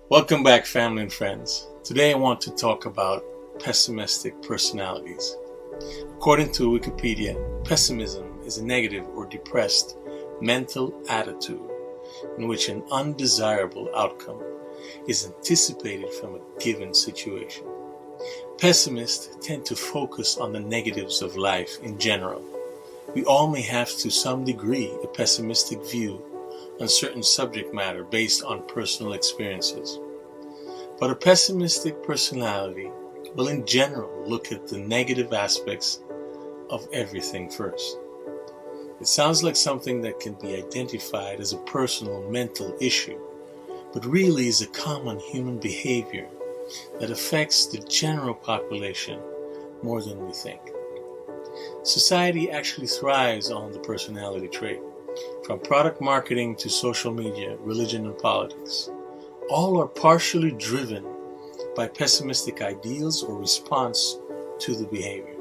Welcome back, family and friends. Today I want to talk about pessimistic personalities. According to Wikipedia, pessimism is a negative or depressed mental attitude in which an undesirable outcome is anticipated from a given situation. Pessimists tend to focus on the negatives of life in general. We all may have to some degree a pessimistic view on certain subject matter based on personal experiences. But a pessimistic personality will in general look at the negative aspects of everything first. It sounds like something that can be identified as a personal mental issue, but really is a common human behavior that affects the general population more than we think. Society actually thrives on the personality trait. From product marketing to social media, religion and politics, all are partially driven by pessimistic ideals or response to the behavior.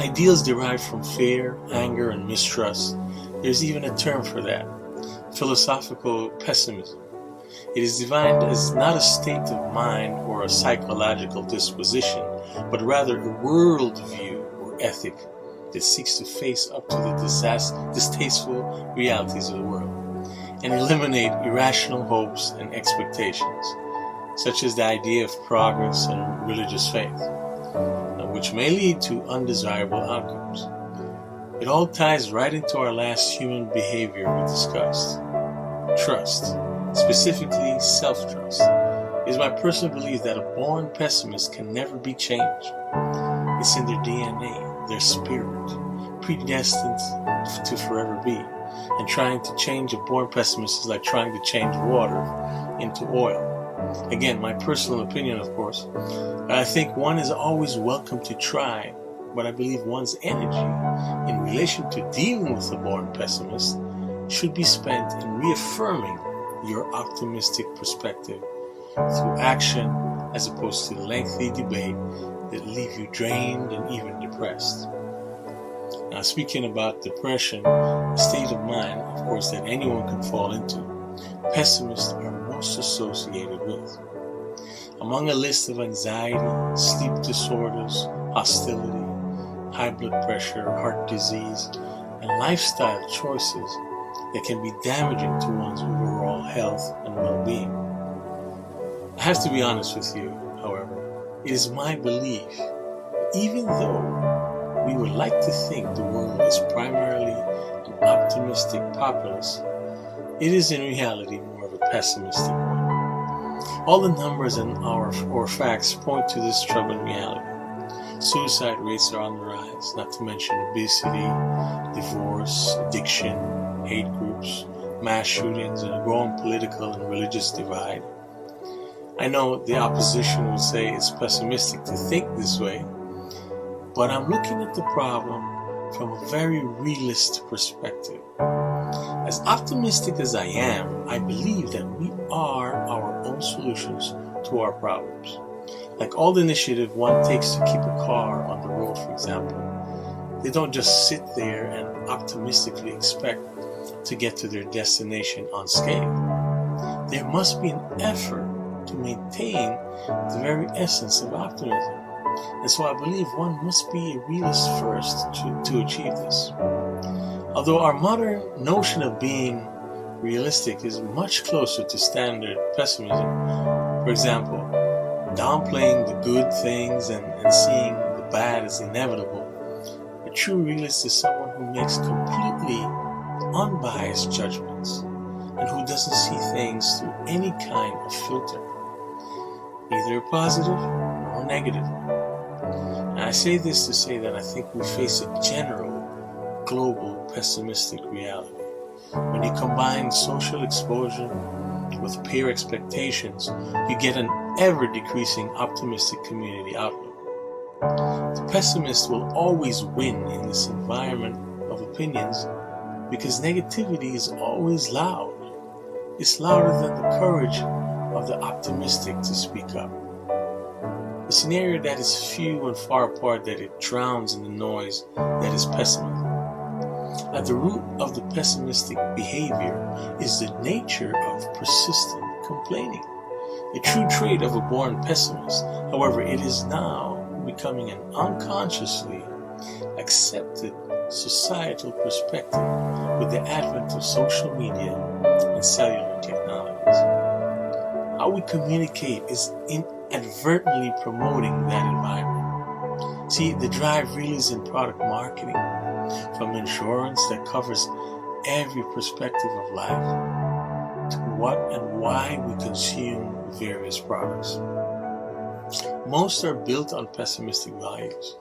Ideals derived from fear, anger, and mistrust. There's even a term for that, philosophical pessimism. It is defined as not a state of mind or a psychological disposition, but rather a worldview or ethic that seeks to face up to the distasteful realities of the world and eliminate irrational hopes and expectations, such as the idea of progress and religious faith, which may lead to undesirable outcomes. It all ties right into our last human behavior we discussed. Trust, specifically self-trust. It is my personal belief that a born pessimist can never be changed. It's in their DNA, their spirit, predestined to forever be. And trying to change a born pessimist is like trying to change water into oil. Again, my personal opinion, of course. I think one is always welcome to try, but I believe one's energy in relation to dealing with a born pessimist should be spent in reaffirming your optimistic perspective through action as opposed to lengthy debate that leave you drained and even depressed. Now, speaking about depression, a state of mind, of course, that anyone can fall into, pessimists are most associated with. Among a list of anxiety, sleep disorders, hostility, high blood pressure, heart disease, and lifestyle choices that can be damaging to one's overall health and well-being. I have to be honest with you, however, it is my belief that even though we would like to think the world is primarily an optimistic populace, it is in reality more of a pessimistic one. All the numbers and or facts point to this troubling reality. Suicide rates are on the rise, not to mention obesity, divorce, addiction, hate groups, mass shootings, and a growing political and religious divide. I know the opposition would say it's pessimistic to think this way, but I'm looking at the problem from a very realist perspective. As optimistic as I am, I believe that we are our own solutions to our problems. Like all the initiative one takes to keep a car on the road, for example, they don't just sit there and optimistically expect to get to their destination unscathed. There must be an effort to maintain the very essence of optimism. And so I believe one must be a realist first to achieve this. Although our modern notion of being realistic is much closer to standard pessimism, for example, downplaying the good things and seeing the bad as inevitable, a true realist is someone who makes completely unbiased judgments and who doesn't see things through any kind of filter, either positive or negative. And I say this to say that I think we face a general, global, pessimistic reality. When you combine social exposure with peer expectations, you get an ever-decreasing optimistic community outlook. The pessimist will always win in this environment of opinions because negativity is always loud. It's louder than the courage of the optimistic to speak up. A scenario that is few and far apart that it drowns in the noise that is pessimism. At the root of the pessimistic behavior is the nature of persistent complaining, a true trait of a born pessimist. However, it is now becoming an unconsciously accepted societal perspective with the advent of social media and cellular technologies. How we communicate is inadvertently promoting that environment. See, the drive really is in product marketing, from insurance that covers every perspective of life to what and why we consume various products. Most are built on pessimistic values,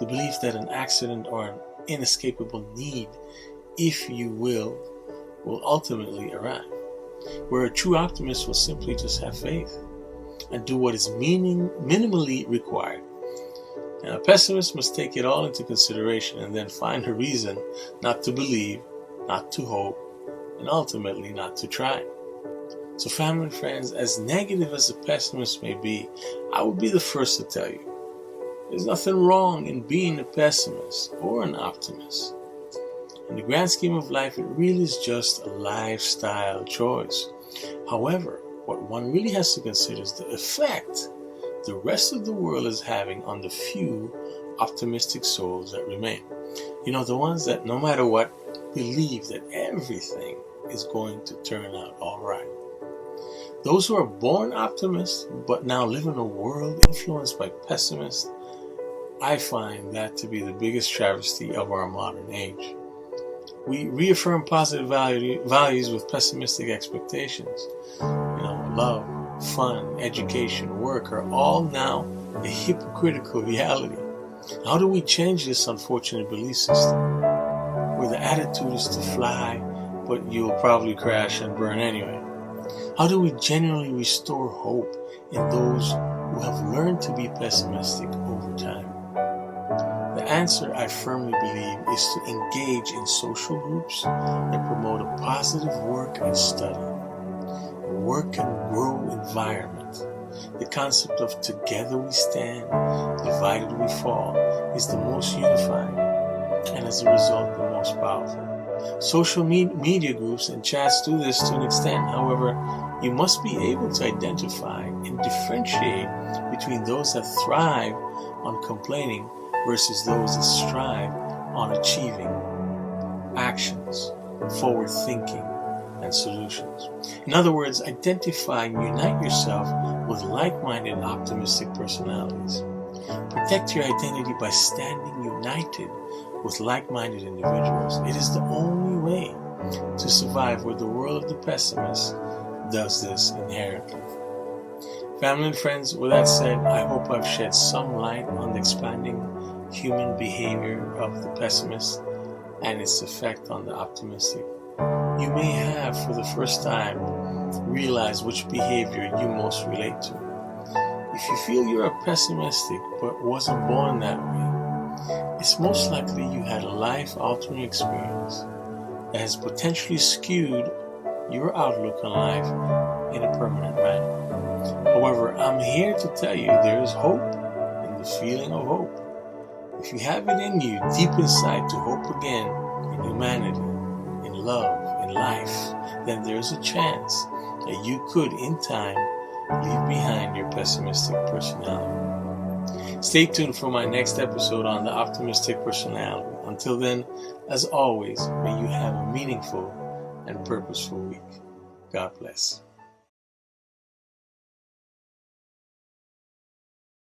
the belief that an accident or an inescapable need, if you will ultimately arrive, where a true optimist will simply just have faith and do what is minimally required. And a pessimist must take it all into consideration and then find a reason not to believe, not to hope, and ultimately not to try. So family and friends, as negative as a pessimist may be, I would be the first to tell you, there's nothing wrong in being a pessimist or an optimist. In the grand scheme of life, it really is just a lifestyle choice. However, what one really has to consider is the effect the rest of the world is having on the few optimistic souls that remain. You know, the ones that no matter what, believe that everything is going to turn out all right. Those who are born optimists but now live in a world influenced by pessimists, I find that to be the biggest travesty of our modern age. We reaffirm positive values with pessimistic expectations. Love, fun, education, work are all now a hypocritical reality. How do we change this unfortunate belief system, where the attitude is to fly, but you'll probably crash and burn anyway? How do we genuinely restore hope in those who have learned to be pessimistic over time? The answer, I firmly believe, is to engage in social groups and promote a positive work and study, a work and grow environment. The concept of together we stand, divided we fall is the most unifying and as a result the most powerful. Social media groups and chats do this to an extent. However, you must be able to identify and differentiate between those that thrive on complaining versus those that strive on achieving actions, forward thinking, and solutions. In other words, identify and unite yourself with like-minded optimistic personalities. Protect your identity by standing united with like-minded individuals. It is the only way to survive where the world of the pessimist does this inherently. Family and friends, with that said, I hope I've shed some light on the expanding human behavior of the pessimist and its effect on the optimistic. You may have, for the first time, realized which behavior you most relate to. If you feel you're a pessimistic but wasn't born that way, it's most likely you had a life-altering experience that has potentially skewed your outlook on life in a permanent manner. However, I'm here to tell you there is hope in the feeling of hope. If you have it in you, deep inside, to hope again in humanity, in love, in life, then there's a chance that you could, in time, leave behind your pessimistic personality. Stay tuned for my next episode on the optimistic personality. Until then, as always, may you have a meaningful and purposeful week. God bless.